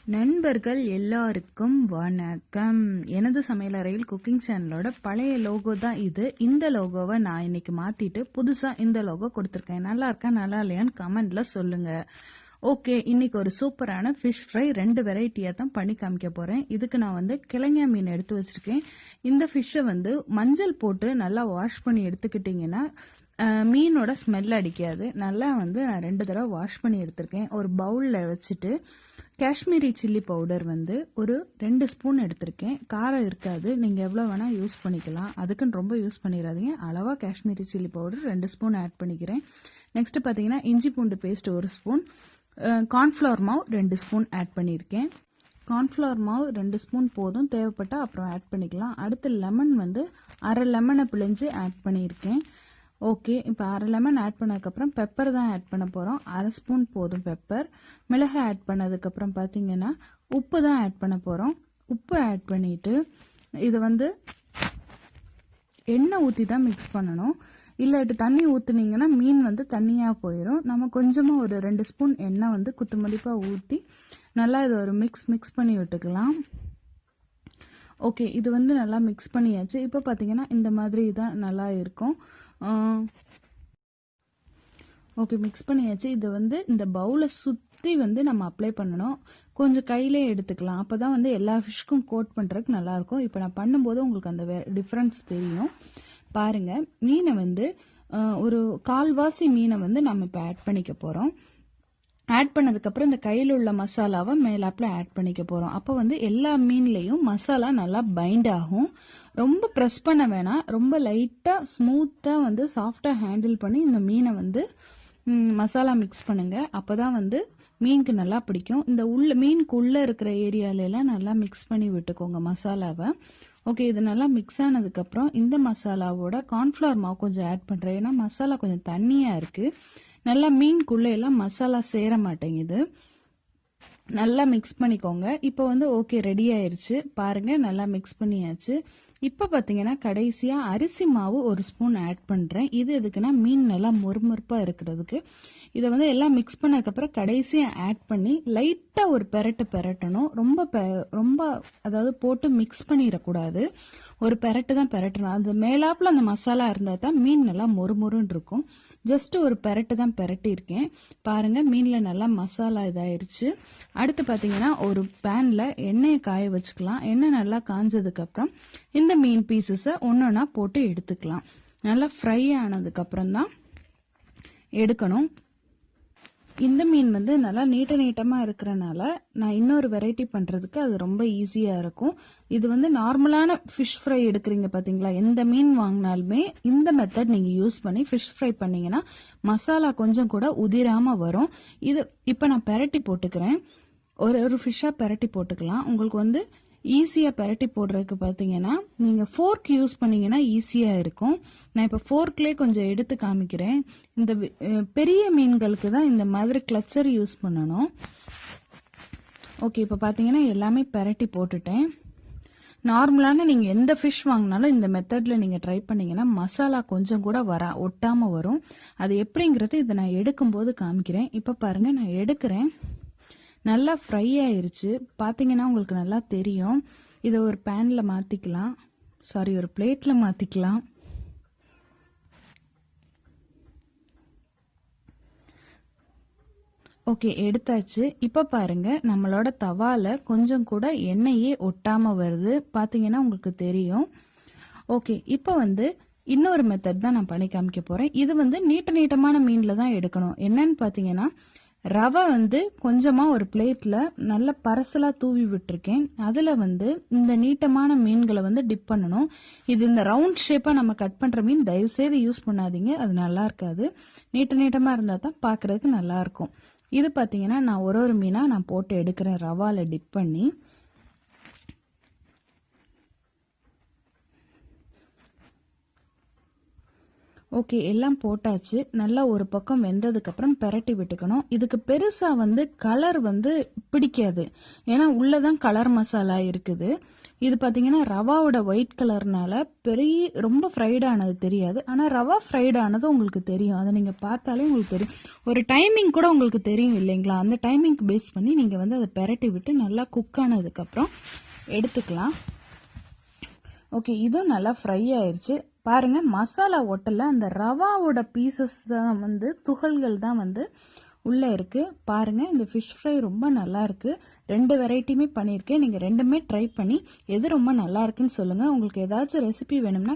நண்பர்கள் எல்லாருக்கும் வணக்கம். எனது சமையலறையில் குக்கிங் சேனலோட பழைய லோகோ தான் இது. இந்த லோகோவை நான் இன்னைக்கு மாத்திட்டு புதுசா இந்த லோகோ கொடுத்துருக்கேன். நல்லா இருக்கா நல்லா இல்லையான்னு கமெண்ட்ல சொல்லுங்க. ஓகே, இன்னைக்கு ஒரு சூப்பரான ஃபிஷ் ஃப்ரை 2 வெரைட்டியாக தான் பண்ணி காமிக்க போறேன். இதுக்கு நான் கிழங்கா மீன் எடுத்து வச்சிருக்கேன். இந்த ஃபிஷ்ஷை மஞ்சள் போட்டு நல்லா வாஷ் பண்ணி எடுத்துக்கிட்டிங்கன்னா மீனோட ஸ்மெல் அடிக்காது. நல்லா நான் 2 தடவை வாஷ் பண்ணி எடுத்திருக்கேன். ஒரு பவுலில் வச்சுட்டு காஷ்மீரி சில்லி பவுடர் ஒரு 2 ஸ்பூன் எடுத்திருக்கேன். காரம் இருக்காது, நீங்கள் எவ்வளோ வேணால் யூஸ் பண்ணிக்கலாம். அதுக்குன்னு ரொம்ப யூஸ் பண்ணிடாதீங்க. அளவாக Kashmiri chilli powder 2 spoon add பண்ணிக்கிறேன். நெக்ஸ்ட் பார்த்தீங்கன்னா இஞ்சி பூண்டு பேஸ்ட் 1 ஸ்பூன், கார்ன்ஃப்ளவர் மாவு 2 ஸ்பூன் ஆட் பண்ணியிருக்கேன். கார்ன்ஃப்ளவர் மாவு 2 ஸ்பூன் போதும், தேவைப்பட்டால் அப்புறம் ஆட் பண்ணிக்கலாம். அடுத்து லெமன் அரை லெமனை பிழிஞ்சு ஆட் பண்ணியிருக்கேன். ஓகே, இப்போ அரை லெமன் ஆட் பண்ணதுக்கப்புறம் பெப்பர் தான் ஆட் பண்ண போகிறோம். அரை ஸ்பூன் போதும் பெப்பர். மிளகு ஆட் பண்ணதுக்கப்புறம் பார்த்தீங்கன்னா உப்பு தான் ஆட் பண்ண போகிறோம். உப்பு ஆட் பண்ணிவிட்டு இது எண்ணெய் ஊற்றி தான் மிக்ஸ் பண்ணணும். இல்லாட்டி தண்ணி ஊற்றுனீங்கன்னா மீன் தண்ணியாக போயிடும். நம்ம கொஞ்சமாக ஒரு 2 ஸ்பூன் எண்ணெய் குத்து மதிப்பாக ஊற்றி நல்லா இது ஒரு மிக்ஸ் பண்ணி விட்டுக்கலாம். ஓகே, இது நல்லா மிக்ஸ் பண்ணியாச்சு. இப்போ பார்த்தீங்கன்னா இந்த மாதிரி தான் நல்லா இருக்கும். ஓகே, மிக்ஸ் பண்ணியாச்சு. இது இந்த பவுலை சுற்றி நம்ம அப்ளை பண்ணணும். கொஞ்சம் கையிலே எடுத்துக்கலாம், அப்போ தான் எல்லா ஃபிஷ்க்கும் கோட் பண்ணுறதுக்கு நல்லாயிருக்கும். இப்போ நான் பண்ணும்போது உங்களுக்கு அந்த டிஃப்ரென்ஸ் தெரியும். பாருங்கள், மீனை ஒரு கால்வாசி மீனை நம்ம இப்போ ஆட் பண்ணிக்க போகிறோம். ஆட் பண்ணதுக்கப்புறம் இந்த கையில் உள்ள மசாலாவை மேலாப்பில் ஆட் பண்ணிக்க போகிறோம். அப்போ எல்லா மீன்லேயும் மசாலா நல்லா பைண்ட் ஆகும். ரொம்ப ப்ரெஸ் பண்ண வேணாம், ரொம்ப லைட்டாக ஸ்மூத்தாக சாஃப்டாக ஹேண்டில் பண்ணி இந்த மீனை மசாலா மிக்ஸ் பண்ணுங்க. அப்போ தான் மீனுக்கு நல்லா பிடிக்கும். இந்த மீனுக்கு உள்ளே இருக்கிற ஏரியாலெல்லாம் நல்லா மிக்ஸ் பண்ணி விட்டுக்கோங்க மசாலாவை. ஓகே, இது நல்லா மிக்ஸ் ஆனதுக்கப்புறம் இந்த மசாலாவோட கார்ன்ஃப்ளவர் மாவு கொஞ்சம் ஆட் பண்ணுறேன். ஏன்னா மசாலா கொஞ்சம் தண்ணியாக இருக்குது. நல்லா மீனுக்குள்ளே எல்லாம் மசாலா சேர மாட்டேங்குது. நல்லா மிக்ஸ் பண்ணிக்கோங்க. இப்போ ஓகே, ரெடி ஆயிருச்சு. பாருங்க, நல்லா மிக்ஸ் பண்ணியாச்சு. இப்போ பார்த்தீங்கன்னா கடைசியாக அரிசி மாவு 1 ஸ்பூன் ஆட் பண்ணுறேன். இது எதுக்குன்னா மீன் நல்லா மொறுமொறுப்பாக இருக்கிறதுக்கு. இதை எல்லாம் மிக்ஸ் பண்ணதுக்கப்புறம் கடைசியாக ஆட் பண்ணி லைட்டாக ஒரு பெரட்டணும். ரொம்ப அதாவது போட்டு மிக்ஸ் பண்ணிடக்கூடாது. ஒரு பெரட்டு தான் பெரட்டணும். அது மேலாப்பில் அந்த மசாலா இருந்தால் தான் மீன் நல்லா மொறுமொறுன்னு இருக்கும். ஜஸ்ட் ஒரு பெரட்டு தான் பெரட்டியிருக்கேன். பாருங்கள், மீனில் நல்லா மசாலா இதாயிருச்சு. அடுத்து பார்த்தீங்கன்னா ஒரு பேனில் எண்ணெயை காய வச்சுக்கலாம். எண்ணெய் நல்லா காஞ்சதுக்கப்புறம் இந்த மீன் பீசஸை ஒன்றா போட்டு எடுத்துக்கலாம். நல்லா ஃப்ரை ஆனதுக்கப்புறம் தான் எடுக்கணும். இந்த மீன் நல்லா நீட்டமாக இருக்கிறனால நான் இன்னொரு வெரைட்டி பண்ணுறதுக்கு அது ரொம்ப ஈஸியாக இருக்கும். இது நார்மலான ஃபிஷ் ஃப்ரை எடுக்கிறீங்க பார்த்தீங்களா, எந்த மீன் வாங்கினாலுமே இந்த மெத்தட் நீங்கள் யூஸ் பண்ணி ஃபிஷ் ஃப்ரை பண்ணிங்கன்னா மசாலா கொஞ்சம் கூட உதிராமல் வரும். இது இப்போ நான் பெரட்டி போட்டுக்கிறேன். ஒரு ஃபிஷ்ஷாக பெரட்டி போட்டுக்கலாம். உங்களுக்கு ஈஸியாக பெரட்டி போடுறதுக்கு பார்த்தீங்கன்னா நீங்கள் ஃபோர்க் யூஸ் பண்ணிங்கன்னா ஈஸியாக இருக்கும். நான் இப்போ ஃபோர்க்லேயே கொஞ்சம் எடுத்து காமிக்கிறேன். இந்த பெரிய மீன்களுக்கு தான் இந்த மாதிரி கிளச்சர் யூஸ் பண்ணணும். ஓகே, இப்போ பார்த்தீங்கன்னா எல்லாமே பெரட்டி போட்டுட்டேன். நார்மலான நீங்கள் எந்த ஃபிஷ் வாங்கினாலும் இந்த மெத்தடில் நீங்கள் ட்ரை பண்ணிங்கன்னா மசாலா கொஞ்சம் கூட ஒட்டாமல் வரும். அது எப்படிங்கிறது இதை நான் எடுக்கும்போது காமிக்கிறேன். இப்போ பாருங்கள், நான் எடுக்கிறேன். நல்லா ஃப்ரை ஆயிருச்சு. பார்த்தீங்கன்னா உங்களுக்கு நல்லா தெரியும். இதை ஒரு பேனில் மாற்றிக்கலாம், ஒரு பிளேட்டில் மாற்றிக்கலாம். ஓகே, எடுத்தாச்சு. இப்போ பாருங்க, நம்மளோட தவால கொஞ்சம் கூட எண்ணெயே ஒட்டாமல் வருது. பார்த்தீங்கன்னா உங்களுக்கு தெரியும். ஓகே, இப்போ இன்னொரு மெத்தட் தான் நான் பண்ணி காமிக்க போகிறேன். இது நீட்டமான மீனில் தான் எடுக்கணும். என்னன்னு பார்த்தீங்கன்னா ரவை கொஞ்சமாக ஒரு பிளேட்டில் நல்ல பரசலாக தூவி விட்டுருக்கேன். அதில் இந்த நீட்டமான மீன்களை டிப் பண்ணணும். இது இந்த ரவுண்ட் ஷேப்பாக நம்ம கட் பண்ணுற மீன் தயவுசெய்து யூஸ் பண்ணாதீங்க, அது நல்லா இருக்காது. நீட்டமாக இருந்தால் தான் பார்க்குறதுக்கு நல்லாயிருக்கும். இது பார்த்தீங்கன்னா நான் ஒரு மீனாக நான் போட்டு எடுக்கிறேன் ரவாவில் டிப் பண்ணி. ஓகே, எல்லாம் போட்டாச்சு. நல்லா ஒரு பக்கம் வெந்ததுக்கப்புறம் பெரட்டி விட்டுக்கணும். இதுக்கு பெருசாக வந்து கலர் வந்து பிடிக்காது, ஏன்னா உள்ளதான் கலர் மசாலா இருக்குது. இது பார்த்தீங்கன்னா ரவாவோட ஒயிட் கலர்னால ரொம்ப ஃப்ரைட் ஆனது தெரியாது. ஆனால் ரவா ஃப்ரைட் ஆனது உங்களுக்கு தெரியும், அதை நீங்கள் பார்த்தாலே உங்களுக்கு தெரியும். ஒரு டைமிங் கூட உங்களுக்கு தெரியும் இல்லைங்களா? அந்த டைமிங்க்கு பேஸ் பண்ணி நீங்கள் வந்து அதை பெரட்டி விட்டு நல்லா குக் ஆனதுக்கப்புறம் எடுத்துக்கலாம். ஓகே, இதுவும் நல்லா ஃப்ரை ஆயிடுச்சு. பாருங்க, மசாலா ஒட்டல, அந்த ரவாவோட பீசஸ் தான் வந்து துகள்கள் தான் வந்து உள்ளே இருக்குது. பாருங்கள், இந்த ஃபிஷ் ஃப்ரை ரொம்ப நல்லா இருக்குது. 2 வெரைட்டியுமே பண்ணியிருக்கேன். நீங்கள் ரெண்டுமே ட்ரை பண்ணி எது ரொம்ப நல்லா இருக்குன்னு சொல்லுங்கள். உங்களுக்கு ஏதாச்சும் ரெசிபி வேணும்னா